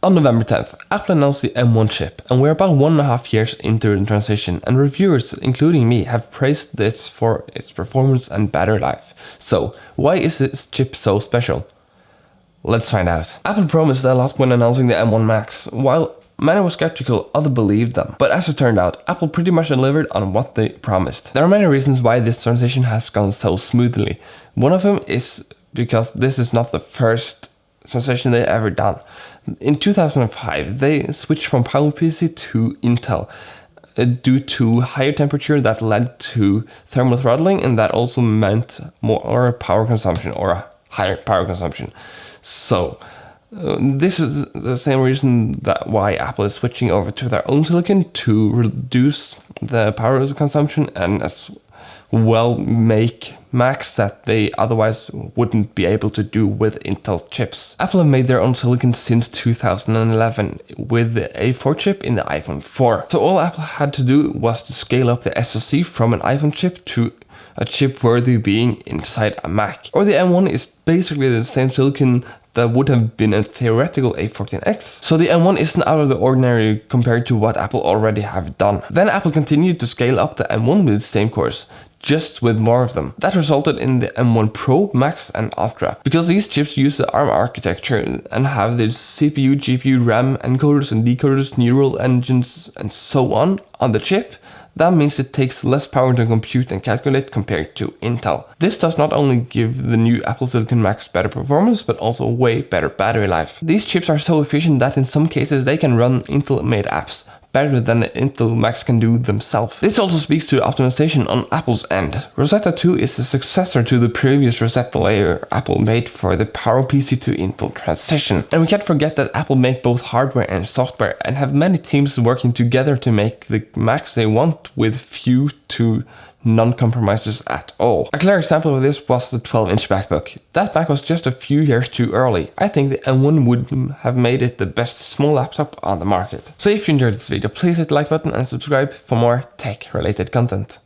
On November 10th, Apple announced the M1 chip, and we're about 1.5 years into the transition, and reviewers, including me, have praised this for its performance and battery life. So, why is this chip so special? Let's find out. Apple promised a lot when announcing the M1 Max. While many were skeptical, others believed them. But as it turned out, Apple pretty much delivered on what they promised. There are many reasons why this transition has gone so smoothly. One of them is because this is not the first transition they've ever done. In 2005, they switched from PowerPC to Intel due to higher temperature that led to thermal throttling, and that also meant more power consumption or a higher power consumption. So this is the same reason that why Apple is switching over to their own silicon to reduce the power consumption and as well make Macs that they otherwise wouldn't be able to do with Intel chips. Apple have made their own silicon since 2011 with the A4 chip in the iPhone 4. So all Apple had to do was to scale up the SoC from an iPhone chip to a chip worthy being inside a Mac. Or the M1 is basically the same silicon that would have been a theoretical A14X. So the M1 isn't out of the ordinary compared to what Apple already have done. Then Apple continued to scale up the M1 with the same cores, just with more of them. That resulted in the M1 Pro, Max and Ultra. Because these chips use the ARM architecture and have the CPU, GPU, RAM, encoders and decoders, neural engines and so on the chip, that means it takes less power to compute and calculate compared to Intel. This does not only give the new Apple Silicon Max better performance, but also way better battery life. These chips are so efficient that in some cases they can run Intel-made apps better than the Intel Max can do themselves. This also speaks to the optimization on Apple's end. Rosetta 2 is the successor to the previous Rosetta layer Apple made for the PowerPC to Intel transition. And we can't forget that Apple make both hardware and software and have many teams working together to make the Macs they want with few to non-compromises at all. A clear example of this was the 12-inch MacBook. That Mac was just a few years too early. I think the M1 would have made it the best small laptop on the market. So if you enjoyed this video, please hit the like button and subscribe for more tech-related content.